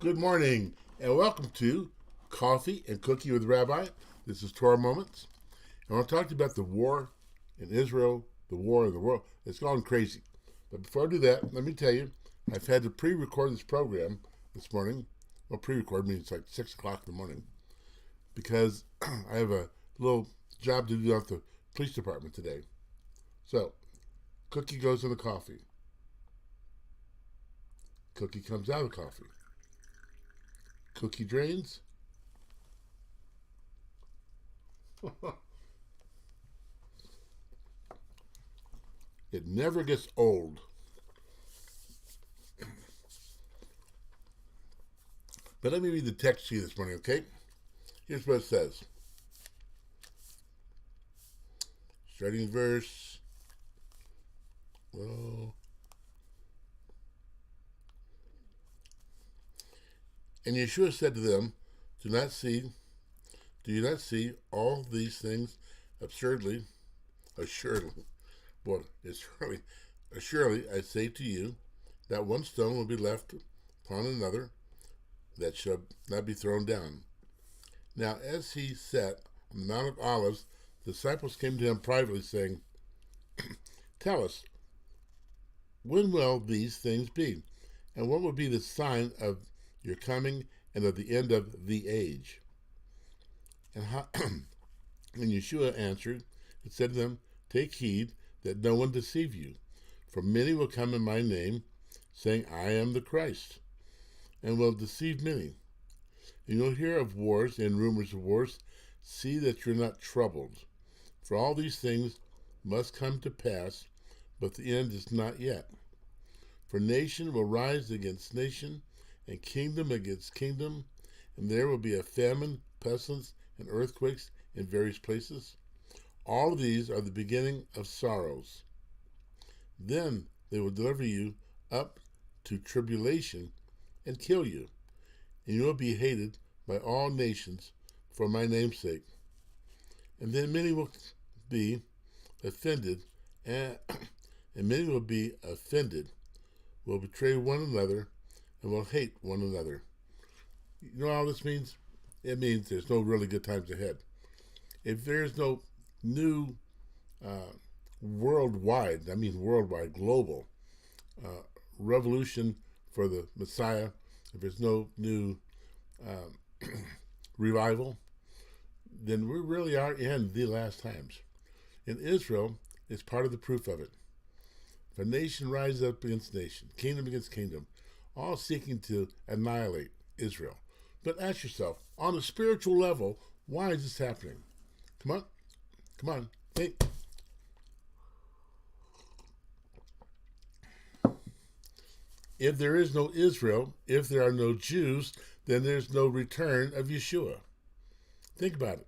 Good morning, and welcome to Coffee and Cookie with Rabbi. This is Torah Moments. I want to talk to you about the war in Israel, the war in the world. It's gone crazy. But before I do that, let me tell you, I've had to pre-record this program this morning. Well, pre-record means it's like 6 o'clock in the morning because I have a little job to do at the police department today. So, cookie goes in the coffee. Cookie comes out of the coffee. Cookie drains. It never gets old. But let me read the text to you this morning, okay? Here's what it says. Starting verse. Well. And Yeshua said to them, Do you not see all these things assuredly, assuredly, I say to you, that one stone will be left upon another that shall not be thrown down. Now, as he sat on the Mount of Olives, the disciples came to him privately, saying, Tell us, when will these things be? And what will be the sign of your coming and of the end of the age? And Yeshua answered and said to them, Take heed that no one deceive you, for many will come in my name, saying, I am the Christ, and will deceive many. And you'll hear of wars and rumors of wars. See that you're not troubled, for all these things must come to pass, but the end is not yet. For nation will rise against nation, and kingdom against kingdom, and there will be a famine, pestilence, and earthquakes in various places. All of these are the beginning of sorrows. Then they will deliver you up to tribulation and kill you, and you will be hated by all nations for my name's sake. And then many will be offended, and many will be offended, will betray one another, and will hate one another. You know what all this means? It means there's no really good times ahead. If there's no new worldwide, global revolution for the Messiah, if there's no new revival, then we really are in the last times. And Israel is part of the proof of it. If a nation rises up against nation, kingdom against kingdom, all seeking to annihilate Israel. But ask yourself, on a spiritual level, why is this happening? Come on, think. If there is no Israel, if there are no Jews, then there's no return of Yeshua. Think about it.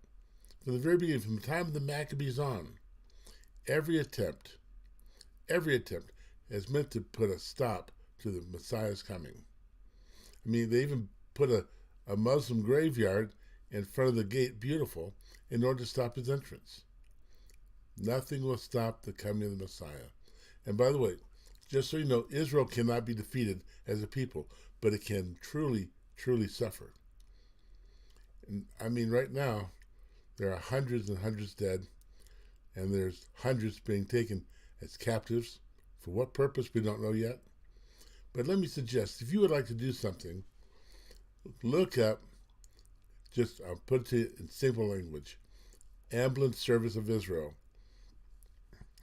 From the very beginning, from the time of the Maccabees on, every attempt has meant to put a stop to the Messiah's coming. I mean, they even put a Muslim graveyard in front of the gate, beautiful, in order to stop his entrance. Nothing will stop the coming of the Messiah. And by the way, just so you know, Israel cannot be defeated as a people, but it can truly, truly suffer. And I mean, right now, there are hundreds and hundreds dead, and there's hundreds being taken as captives. For what purpose, we don't know yet. But let me suggest, if you would like to do something, look up, I'll put it to you in simple language, Ambulance Service of Israel,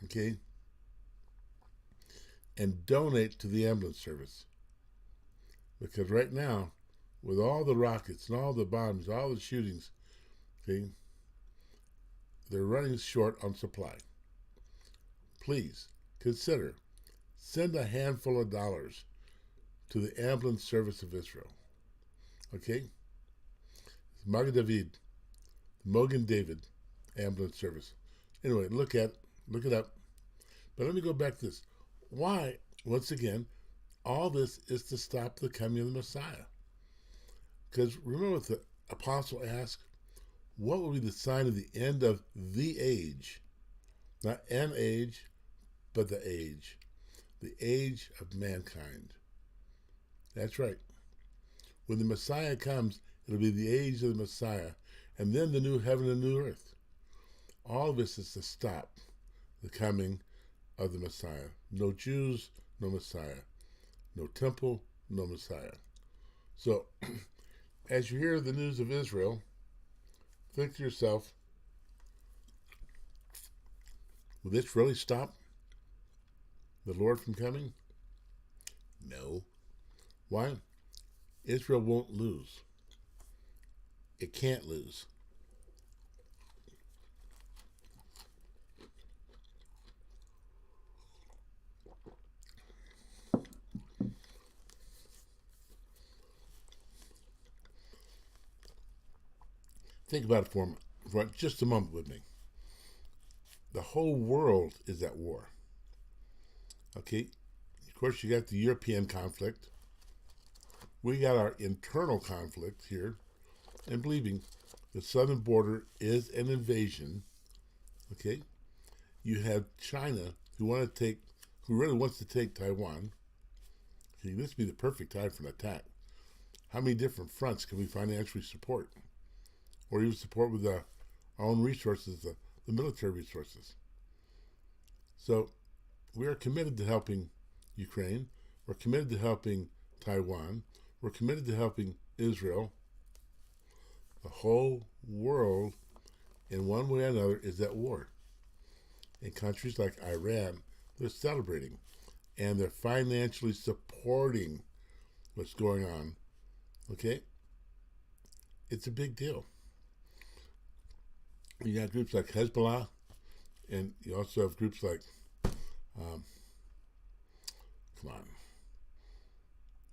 okay? And donate to the ambulance service. Because right now, with all the rockets and all the bombs, all the shootings, okay, they're running short on supply. Please consider, send a handful of dollars to the Ambulance Service of Israel. Okay? Magen David, Mogen David Ambulance Service. Anyway, look it up. But let me go back to this. Why, once again, all this is to stop the coming of the Messiah. Because remember what the apostle asked? What will be the sign of the end of the age? Not an age, but the age of mankind. That's right. When the Messiah comes, it'll be the age of the Messiah, and then the new heaven and new earth. All of this is to stop the coming of the Messiah. No Jews, no Messiah. No temple, no Messiah. So, as you hear the news of Israel, think to yourself, will this really stop the Lord from coming? No. Why? Israel won't lose. It can't lose. Think about it for just a moment with me. The whole world is at war. Okay? Of course, you got the European conflict. We got our internal conflict here. And believing the southern border is an invasion. Okay? You have China who really wants to take Taiwan. Okay, this would be the perfect time for an attack. How many different fronts can we financially support? Or even support with our own resources, the military resources. So we are committed to helping Ukraine. We're committed to helping Taiwan. We're committed to helping Israel. The whole world, in one way or another, is at war. In countries like Iran, they're celebrating, and they're financially supporting what's going on. Okay? It's a big deal. You got groups like Hezbollah, and you also have groups like,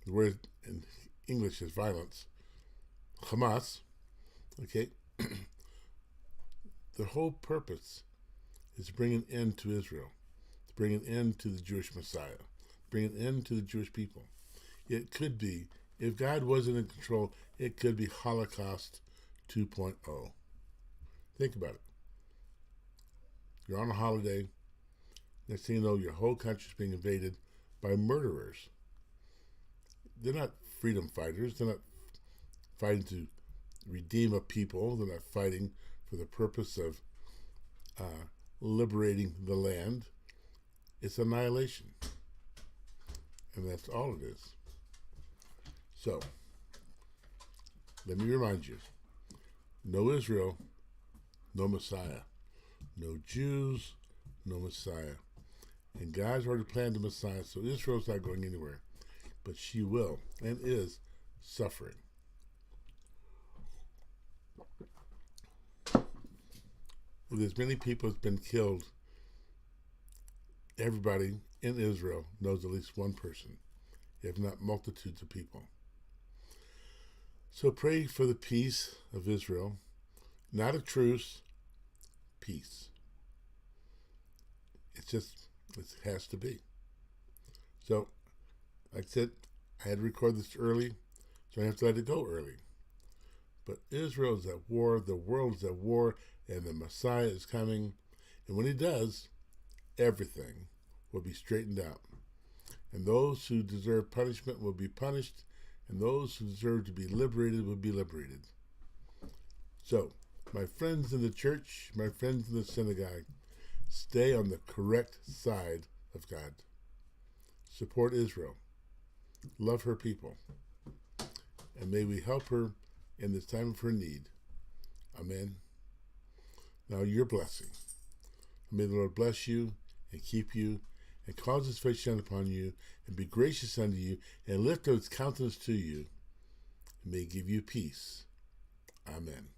the word in English is violence, Hamas, okay? The whole purpose is to bring an end to Israel, to bring an end to the Jewish Messiah, bring an end to the Jewish people. It could be, if God wasn't in control, it could be Holocaust 2.0. Think about it. You're on a holiday. Next thing you know, your whole country's being invaded by murderers. They're not freedom fighters. They're not fighting to redeem a people. They're not fighting for the purpose of liberating the land. It's annihilation. And that's all it is. So, let me remind you, no Israel, no Messiah. No Jews, no Messiah. And God's already planned the Messiah, so Israel's not going anywhere. But she will, and is, suffering. With as many people as been killed, everybody in Israel knows at least one person, if not multitudes of people. So pray for the peace of Israel, not a truce, peace. It has to be. So, like I said, I had to record this early, so I have to let it go early. But Israel is at war, the world is at war, and the Messiah is coming. And when he does, everything will be straightened out. And those who deserve punishment will be punished, and those who deserve to be liberated will be liberated. So, my friends in the church, my friends in the synagogue, stay on the correct side of God. Support Israel. Love her people. And may we help her in this time of her need. Amen. Now your blessing. May the Lord bless you and keep you and cause his face shine upon you and be gracious unto you and lift up his countenance to you and may he give you peace. Amen.